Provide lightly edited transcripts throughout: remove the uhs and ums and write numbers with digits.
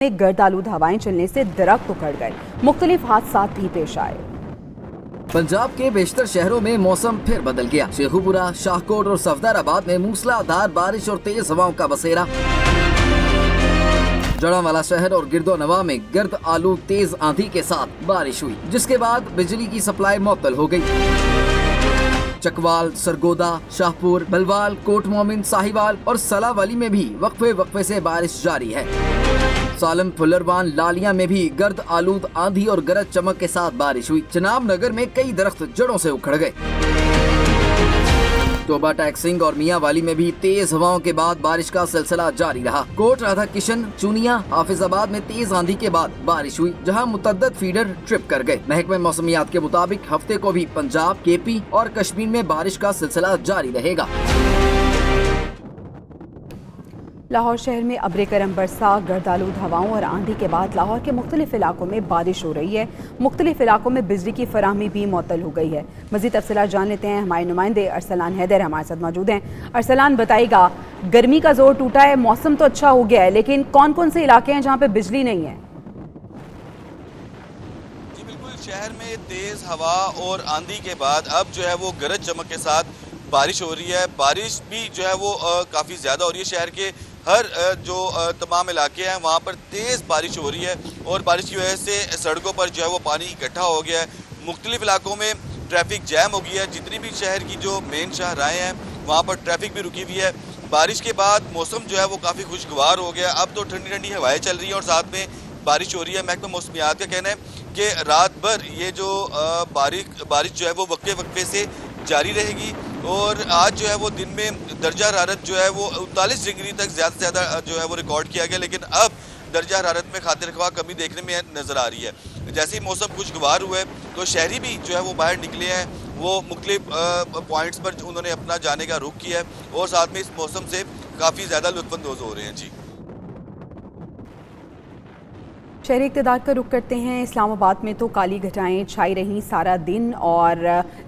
में गर्दालूद हवाएं चलने से दरख्त उखड़ गए। मुख्तलिफ हादसा भी पेश आए। पंजाब के बेशतर शहरों में मौसम फिर बदल गया। शेखुपुरा, शाहकोट और सफदराबाद में मूसलाधार बारिश और तेज हवाओं का बसेरा। जड़ावाला शहर और गिरदोनवा में गर्द आलू तेज आंधी के साथ बारिश हुई, जिसके बाद बिजली की सप्लाई मुअत्तल हो गई। चकवाल, सरगोदा, शाहपुर, बलवाल, कोट मोमिन, साहिवाल और सलावाली में भी वक्फे वक्फे से बारिश जारी है। सालम, फुलरवान, लालिया में भी गर्द आलूद आंधी और गरज चमक के साथ बारिश हुई। चनाब नगर में कई दरख्त जड़ों से उखड़ गए। तोबा, टैक्सिंग और मियावाली में भी तेज हवाओं के बाद बारिश का सिलसिला जारी रहा। कोट, राधा किशन, चुनिया, हाफिजाबाद में तेज आंधी के बाद बारिश हुई, जहां मुतअद्दिद फीडर ट्रिप कर गए। महकमे मौसमियात के मुताबिक हफ्ते को भी पंजाब, केपी और कश्मीर में बारिश का सिलसिला जारी रहेगा। लाहौर शहर में अब्र करम बरसा, गर्दालूद हवाओं और आंधी के बाद लाहौर के मुख्तलिफ इलाकों में बारिश हो रही है। मुख्तलिफ इलाकों में बिजली की फराहमी भी मुअत्तल हो गई है। मज़ीद तफसीलात जान लेते हैं। हमारे नुमाइंदे अरसलान हैदर हमारे साथ मौजूद हैं। अरसलान, बताइएगा, गर्मी का जोर टूटा है, मौसम तो अच्छा हो गया है, लेकिन कौन कौन से इलाके हैं जहाँ पे बिजली नहीं है? जी बिल्कुल, शहर में तेज हवा और आंधी के बाद अब जो है वो गरज चमक के साथ बारिश हो रही है। बारिश भी जो है वो काफ़ी ज़्यादा हो रही है। शहर के हर जो तमाम इलाके हैं वहाँ पर तेज़ बारिश हो रही है और बारिश की वजह से सड़कों पर जो है वो पानी इकट्ठा हो गया है। मुख्तलिफ इलाकों में ट्रैफिक जैम हो गई है। जितनी भी शहर की जो मेन शाहराहें हैं वहाँ पर ट्रैफिक भी रुकी हुई है। बारिश के बाद मौसम जो है वो काफ़ी खुशगवार हो गया। अब तो ठंडी ठंडी हवाएं चल रही हैं और साथ में बारिश हो रही है। महकमा मौसमियात का कहना है कि रात भर ये जो बारिश जो है वो वक्फे वक्फे से जारी रहेगी और आज जो है वो दिन में दर्जा हरारत जो है वो 39 डिग्री तक ज़्यादा से ज़्यादा जो है वो रिकॉर्ड किया गया, लेकिन अब दर्जा हरारत में खातिर ख्वाह कमी देखने में नज़र आ रही है। जैसे ही मौसम खुशगवार हुआ है तो शहरी भी जो है वो बाहर निकले हैं, वो मुख्तलिफ पॉइंट्स पर उन्होंने अपना जाने का रुख किया है और साथ में इस मौसम से काफ़ी ज़्यादा लुत्फ़अंदोज़ हो रहे हैं। जी, शहरी इक़्तिदार का रुख करते हैं। इस्लामाबाद में तो काली घटाएं छाई रहीं सारा दिन और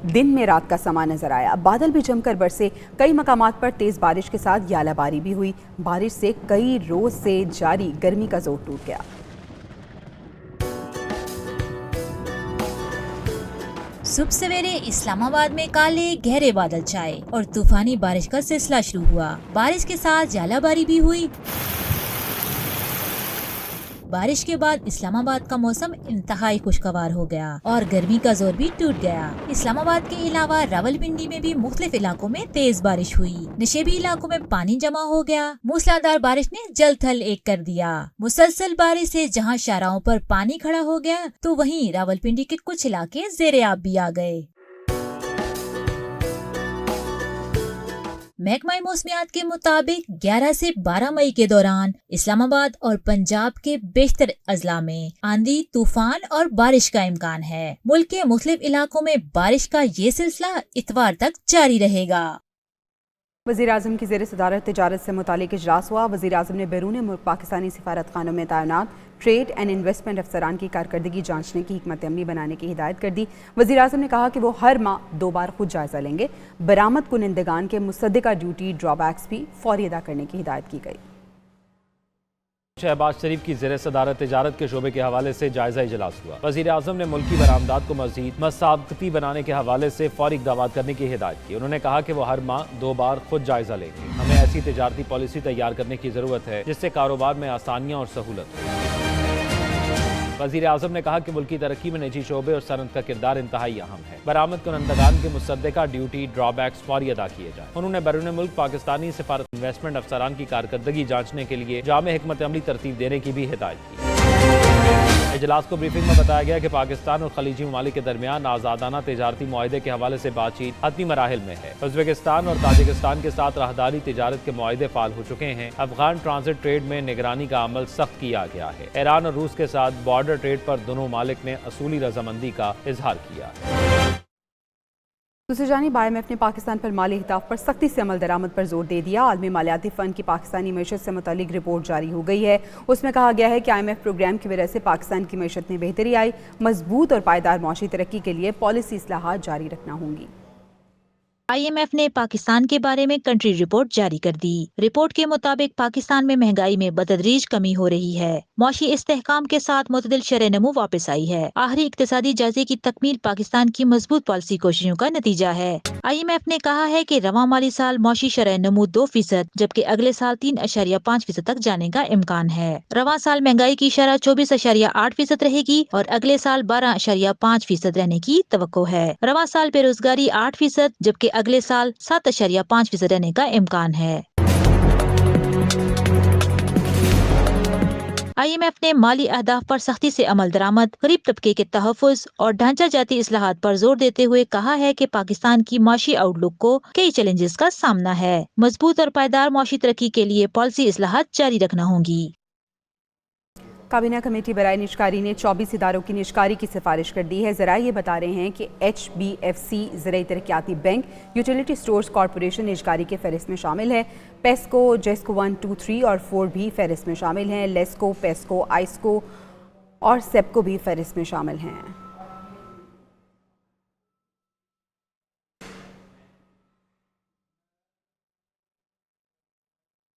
दिन में रात का समा नजर आया। बादल भी जमकर बरसे। कई मकामात पर तेज बारिश के साथ यालाबारी भी हुई। बारिश से कई रोज से जारी गर्मी का जोर टूट गया। सुबह सवेरे इस्लामाबाद में काले गहरे बादल छाए और तूफानी बारिश का सिलसिला शुरू हुआ। बारिश के साथ यालाबारी भी हुई। बारिश के बाद इस्लामाबाद का मौसम इंतहाई खुशगवार हो गया और गर्मी का जोर भी टूट गया। इस्लामाबाद के अलावा रावलपिंडी में भी मुख्तलिफ इलाकों में तेज बारिश हुई। नशेबी इलाकों में पानी जमा हो गया। मूसलाधार बारिश ने जल थल एक कर दिया। मुसलसल बारिश से जहां शाहराहों पर पानी खड़ा हो गया तो वहीं रावलपिंडी के कुछ इलाके ज़ेरे-आब भी आ गए। महकमा मौसमियात के मुताबिक 11 से 12 मई के दौरान इस्लामाबाद और पंजाब के बेशतर अजला में आंधी, तूफान और बारिश का इम्कान है। मुल्क के मुख्तलिफ इलाकों में बारिश का ये सिलसिला इतवार तक जारी रहेगा। वज़ीर-ए-आज़म की ज़ेर सदारत तिजारत से मुतालिक इजलास हुआ। वज़ीर-ए-आज़म ने बैरून मुल्क पाकिस्तानी सिफारत खानों में तैनात ट्रेड एंड इन्वेस्टमेंट अफसरान की कारकर्दगी जांचने की हिकमत अमली बनाने की हिदायत कर दी। वज़ीर-ए-आज़म ने कहा कि वो हर माह 2 बार खुद जायजा लेंगे। बरामद कुनिंदगान के मुसद्दिका ड्यूटी ड्रॉबैक्स भी फौरी अदा करने की हिदायत की गई। शहबाज शरीफ की ज़ेर सदारत तिजारत के शोबे के हवाले से जायजा इजलास हुआ। वज़ीर-ए-आज़म ने मुल्की बरामदात को मज़ीद मसाबकती बनाने के हवाले से फौरी इक़दामात करने की हिदायत की। उन्होंने कहा कि वो हर माह 2 बार खुद जायजा लेंगे। हमें ऐसी तिजारती पॉलिसी तैयार करने की ज़रूरत है जिससे कारोबार में आसानियाँ और सहूलत हो। वज़ीर-ए-आज़म ने कहा कि मुल्की तरक्की में निजी शोबे और सनत का किरदार इंतहाई अहम है। बरामद कुनंदगान के मुसद्दिका ड्यूटी ड्रॉबैक्स फौरी अदा किए जाए। उन्होंने बैरून मुल्क पाकिस्तानी सिफारत इन्वेस्टमेंट अफसरान की कारकर्दगी जांचने के लिए जामे हिकमत अमली तरतीब देने की भी हिदायत की। इजलास को ब्रीफिंग में बताया गया कि पाकिस्तान और खलीजी ममालिक के दरमियान आज़ादाना तिजारती मुआहदे के हवाले से बातचीत हतमी मराहिल में है। उज़्बेकिस्तान और ताजिकिस्तान के साथ राहदारी तिजारत के मुआहदे फाल हो चुके हैं। अफगान ट्रांजिट ट्रेड में निगरानी का अमल सख्त किया गया है। ईरान और रूस के साथ बॉर्डर ट्रेड पर दोनों मालिक ने असूली रजामंदी का इजहार किया। दूसरी जानिब IMF ने पाकिस्तान पर माली अहदाफ पर सख्ती से अमल दरामद पर जोर दे दिया। आलमी मालियाती फ़ंड की पाकिस्तानी मईशत से मुतालिक रिपोर्ट जारी हो गई है। उसमें कहा गया है कि IMF प्रोग्राम की वजह से पाकिस्तान की मईशत में बेहतरी आई। मजबूत और पायदार मौशी तरक्की के लिए पॉलिसी इस्लाहात जारी रखना होंगी। IMF ने पाकिस्तान के बारे में कंट्री रिपोर्ट जारी कर दी। रिपोर्ट के मुताबिक पाकिस्तान में महंगाई में बतदरीज कमी हो रही है। मौशी इस्तेहकाम के साथ मुतदिल शरह नमू वापस आई है। आखिरी इक्तिसादी जायजे की तकमील पाकिस्तान की मजबूत पॉलिसी कोशिशों का नतीजा है। IMF ने कहा है कि रवां माली साल मौशी शरह नमू 2%, जबकि अगले साल 3.5% तक जाने का इम्कान है। रवां साल महंगाई की शरह 24.8% रहेगी और अगले साल 12.5% रहने की तवक्को है। रवां साल बेरोजगारी 8%, जबकि अगले साल 7.5% रहने का इम्कान है। IMF ने माली अहदाफ पर सख्ती से अमल दरामद, गरीब तबके के तहफ़्फ़ुज़ और ढांचा जाती इस्लाहात पर जोर देते हुए कहा है कि पाकिस्तान की माशी आउटलुक को कई चैलेंजेस का सामना है। मजबूत और पायदार माशी तरक्की के लिए पॉलिसी इस्लाहात जारी रखना होंगी। काबीना कमेटी बराए निजकारी ने 24 इदारों की निजकारी की सिफारिश कर दी है। ज़राए ये बता रहे हैं कि HBFC Zarai Taraqiati bank, utility stores corporation निजकारी के फहरिस्त में शामिल है। पेस्को, जेस्को 1, 2, 3 और 4 भी फहरिस्त में शामिल हैं। लेस्को, पेस्को, आइस्को और सेप्को भी फहरिस्त में शामिल हैं।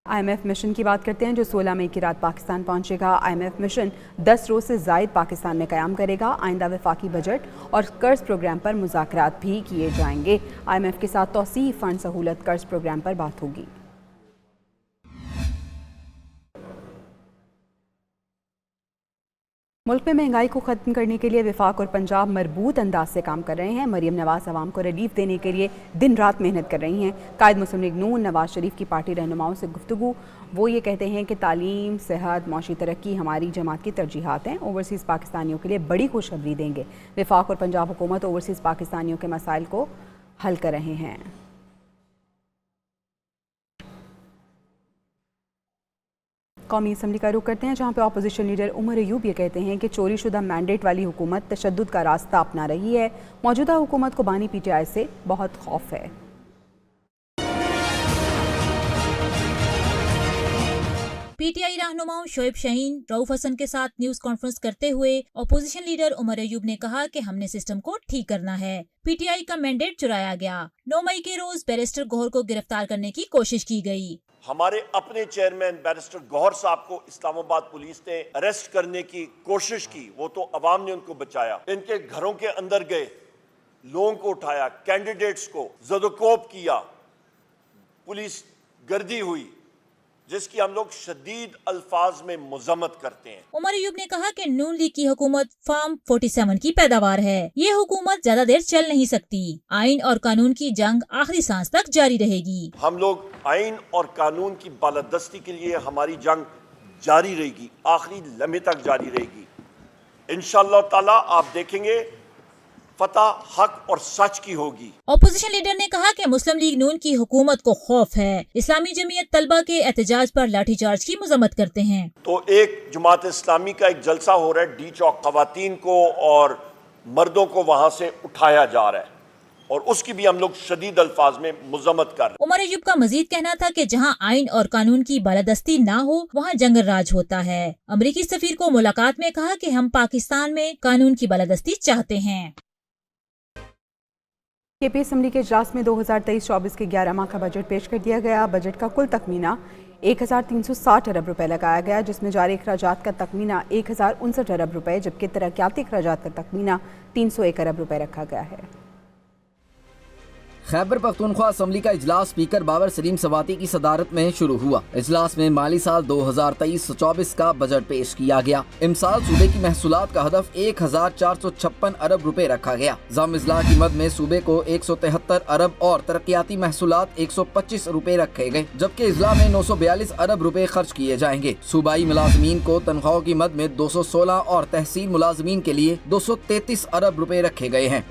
IMF मिशन की बात करते हैं जो 16 मई की रात पाकिस्तान पहुंचेगा। IMF मिशन 10 रोज से ज़ायद पाकिस्तान में क़याम करेगा। आइंदा वफाकी बजट और कर्ज प्रोग्राम पर मुज़ाकरात भी किए जाएंगे। IMF के साथ तौसीई फ़ंड सहूलत कर्ज प्रोग्राम पर बात होगी। मुल्क में महंगाई को ख़त्म करने के लिए वफाक और पंजाब मरबूत अंदाज से काम कर रहे हैं। मरीम नवाज़ अवाम को रिलीफ देने के लिए दिन रात मेहनत कर रही हैं। कायद मुस्लिम लीग नून नवाज शरीफ की पार्टी रहनुमाओं से गुफ्तगू, वो ये कहते हैं कि तालीम, सेहत, मौशी तरक्की हमारी जमात की तरजीहात हैं। ओवरसीज़ पाकिस्तानियों के लिए बड़ी खुशखबरी देंगे। वफाक और पंजाब हुकूमत ओवरसीज़ पाकिस्तानियों के मसाइल को हल कर रहे हैं। कौमी असम्बली का रुख करते हैं जहां पे अपोजिशन लीडर उमर अयूब ये कहते हैं कि चोरी शुदा मैंडेट वाली हुकूमत तशद्दुद का रास्ता अपना रही है। मौजूदा हुकूमत को बानी PTI से बहुत खौफ है। PTI रहनुमाओं शोएब शाहीन, रऊफ हसन के साथ न्यूज कॉन्फ्रेंस करते हुए अपोजिशन लीडर उमर अयूब ने कहा कि हमने सिस्टम को ठीक करना है। PTI का मैंडेट चुराया गया। 9 मई के रोज बैरिस्टर गौहर को गिरफ्तार करने की कोशिश की गई। हमारे अपने चेयरमैन बैरिस्टर गौहर साहब को इस्लामाबाद पुलिस ने अरेस्ट करने की कोशिश की, वो तो अवाम ने उनको बचाया। इनके घरों के अंदर गए, लोगों को उठाया, कैंडिडेट्स को ज़दोकोब किया, पुलिस गर्दी हुई, जिसकी हम लोग शदीद अल्फाज में मुज़म्मत करते हैं। उमर अयूब ने कहा कि नून लीग की हुकूमत फार्म 47 की पैदावार है। ये हुकूमत ज्यादा देर चल नहीं सकती। आइन और कानून की जंग आखिरी सांस तक जारी रहेगी। हम लोग आइन और कानून की बालादस्ती के लिए हमारी जंग जारी रहेगी, आखिरी लम्हे तक जारी रहेगी। इंशाअल्लाह ताला आप देखेंगे फतह हक और सच की होगी। ऑपोजिशन लीडर ने कहा कि मुस्लिम लीग नून की हुकूमत को खौफ है। इस्लामी जमीयत तलबा के एहतजाज पर लाठीचार्ज की मजम्मत करते हैं। तो एक जमात इस्लामी का एक जलसा हो रहा है डी चौक, खवातीन को और मर्दों को वहाँ से उठाया जा रहा है और उसकी भी हम लोग शदीद अल्फाज में मुज़म्मत कर। उमर अयूब का मजीद कहना था कि जहाँ आइन और कानून की बालादस्ती ना हो वहाँ जंग राज होता है। अमरीकी सफीर को मुलाकात में कहा कि हम पाकिस्तान में कानून की बालादस्ती चाहते हैं। KP असम्बली के इजलास में 2023-24 के 11 माह का बजट पेश कर दिया गया। बजट का कुल तखमीना 1360 अरब रुपए लगाया गया, जिसमें जारी अखराजात का तखमीना 1059 अरब रुपए, जबकि तरक्याती अखराजात का तखमीना 301 अरब रुपए रखा गया है। खैबर पख्तूनख्वा असम्बली का इजलास स्पीकर बाबर सलीम सवाती की सदारत में शुरू हुआ। इजलास में माली साल 2023-24 का बजट पेश किया गया। इमसाल सूबे की महसूलात का हदफ 1456 अरब रुपए रखा गया। ज़म इजला की मद में सूबे को 173 अरब और तरक्याती महसूलात 125 रुपए रखे गए, जबकि इजला में 942 अरब रुपए खर्च किए जाएंगे। सूबाई मुलाजमीन को तनख्वाहों की मद में 216 और तहसील मुलाजमीन के लिए 233 अरब रुपए रखे गए हैं।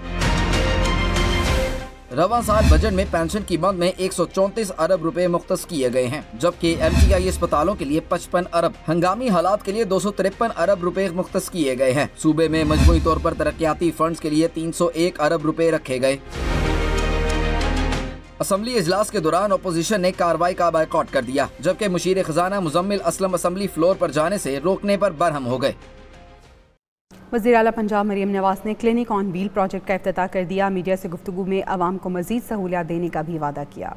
रवां साल बजट में पेंशन की मद में 134 अरब रुपए मुख्तस किए गए हैं, जबकि MTI अस्पतालों के लिए 55 अरब, हंगामी हालात के लिए 253 अरब रुपए मुख्तस किए गए हैं। सूबे में मजमूई तौर पर तरक्याती फंड्स के लिए 301 अरब रुपए रखे गए। असम्बली इजलास के दौरान अपोजिशन ने कार्रवाई का बायकॉट कर दिया, जबकि मुशीर खजाना मुजम्मिल असलम असम्बली फ्लोर पर जाने से रोकने पर बरहम हो गए। वज़ीर आला पंजाब मरीम नवाज ने क्लिनिक ऑन व्हील प्रोजेक्ट का इफ्तिताह कर दिया। मीडिया से गुफ्तगू में अवाम को मजीद सहूलियात देने का भी वादा किया।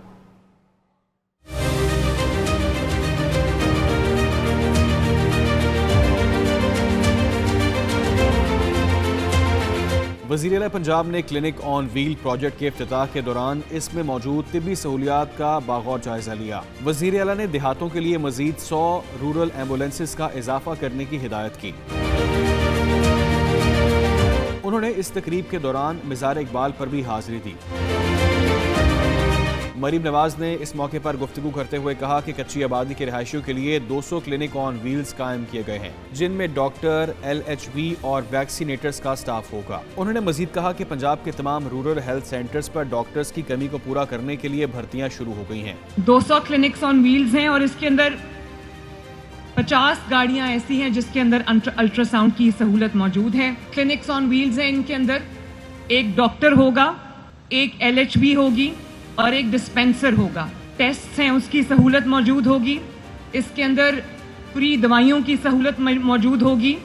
वज़ीर आला पंजाब ने क्लिनिक ऑन व्हील प्रोजेक्ट के इफ्तिताह के दौरान इसमें मौजूद तिब्बी सहूलियात का बागौर जायजा लिया। वज़ीर आला ने देहातों के लिए मजीद 100 रूरल एम्बुलेंसेज का इजाफा करने की हिदायत की। उन्होंने इस तकरीब के दौरान मिज़ार इकबाल पर भी हाजिरी दी। मरीम नवाज ने इस मौके पर गुफ्तगू करते हुए कहा कि कच्ची आबादी के रिहायशियों के लिए 200 क्लिनिक ऑन व्हील्स कायम किए गए हैं, जिनमें डॉक्टर, LHV और वैक्सीनेटर्स का स्टाफ होगा। उन्होंने मजीद कहा कि पंजाब के तमाम रूरल हेल्थ सेंटर्स पर डॉक्टर्स की कमी को पूरा करने के लिए भर्तियां शुरू हो गई हैं। 200 क्लिनिक्स ऑन व्हील्स हैं और इसके अंदर 50 गाड़ियां ऐसी हैं जिसके अंदर अल्ट्रासाउंड की सहूलत मौजूद है। क्लिनिक्स ऑन व्हील्स हैं, इनके अंदर एक डॉक्टर होगा, एक LHV होगी और एक डिस्पेंसर होगा। टेस्ट हैं उसकी सहूलत मौजूद होगी। इसके अंदर फ्री दवाइयों की सहूलत मौजूद होगी।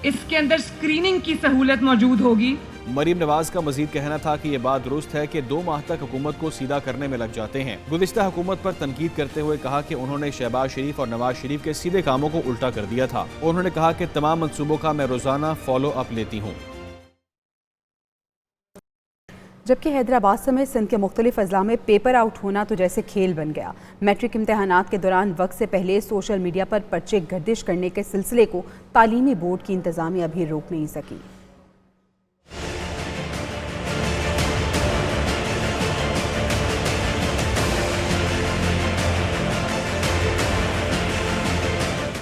इसके अंदर स्क्रीनिंग की सहूलत मौजूद होगी। मरीम नवाज का मजीद कहना था कि ये बात दुरुस्त है कि 2 माह तक हुकूमत को सीधा करने में लग जाते हैं। गुज़िश्ता हुकूमत पर तनकीद करते हुए कहा कि उन्होंने शहबाज शरीफ और नवाज शरीफ के सीधे कामों को उल्टा कर दिया था। उन्होंने कहा कि तमाम मंसूबों का मैं रोजाना फॉलो अप लेती हूँ। जबकि हैदराबाद समेत सिंध के मुख्तलिफ अजला में पेपर आउट होना तो जैसे खेल बन गया। मैट्रिक इम्तहानात के दौरान वक्त से पहले सोशल मीडिया पर पर्चे गर्दिश करने के सिलसिले को तालीमी बोर्ड की इंतजामिया भी रोक नहीं सकी।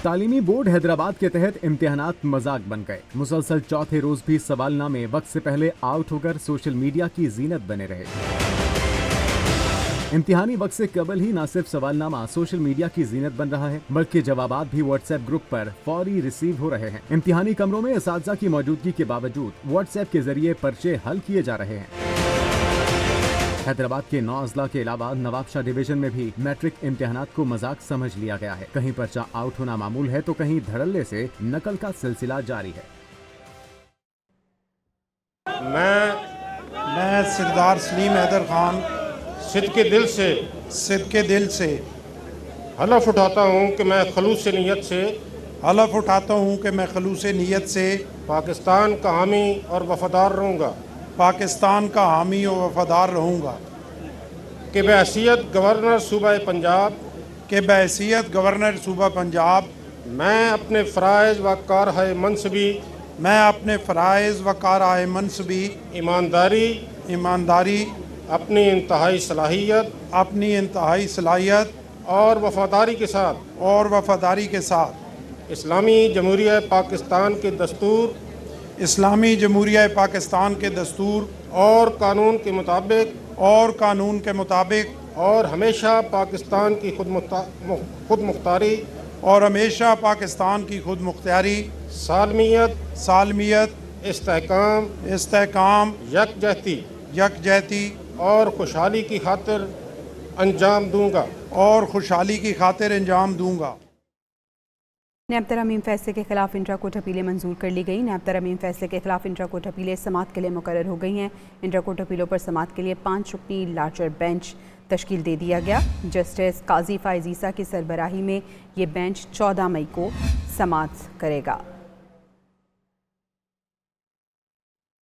तालीमी बोर्ड हैदराबाद के तहत इम्तिहानात मजाक बन गए। मुसलसल चौथे रोज भी सवालनामे वक्त से पहले आउट होकर सोशल मीडिया की जीनत बने रहे। इम्तिहानी वक्त से कबल ही न सिर्फ सवालनामा सोशल मीडिया की जीनत बन रहा है, बल्कि जवाबात भी व्हाट्सएप ग्रुप पर फौरी रिसीव हो रहे हैं। इम्तिहानी कमरों में असातिज़ा की मौजूदगी के बावजूद व्हाट्सएप के जरिए पर्चे हल किए जा रहे हैं। हैदराबाद के 9 अजला के अलावा नवाबशाह डिवीजन में भी मैट्रिक इम्तिहानात को मजाक समझ लिया गया है। कहीं पर्चा आउट होना मामूल है तो कहीं धड़ल्ले से नकल का सिलसिला जारी है। मैं सरदार सलीम हैदर खान सिद्ध के दिल से हलफ उठाता हूँ कि मैं खलूस नीयत से पाकिस्तान का हामी और वफादार रहूँगा कि बहैसियत गवर्नर सूबा पंजाब मैं अपने फ़राइज़ व कारहाए मनसबी ईमानदारी अपनी इंतहाई सलाहियत और वफादारी के साथ इस्लामी जमहूरिया पाकिस्तान के दस्तूर और कानून के मुताबिक और हमेशा पाकिस्तान की खुद मुख्तारी सालमियत इस्तेहकाम यकजहती और खुशहाली की खातिर अंजाम दूंगा। नैब तरमीम फैसले के खिलाफ इंट्रा कोर्ट अपीलें मंजूर कर ली गई। नैब तरमीम फैसले के खिलाफ इंट्रा कोर्ट अपीलें समाअत के लिए मुकर्रर हो गई हैं। इंट्रा कोर्ट अपीलों पर समाअत के लिए 5 रुकनी लार्जर बेंच तश्कील दे दिया गया। जस्टिस काजी फायज़ ईसा की सरबराही में ये बेंच 14 मई को समाअत करेगा।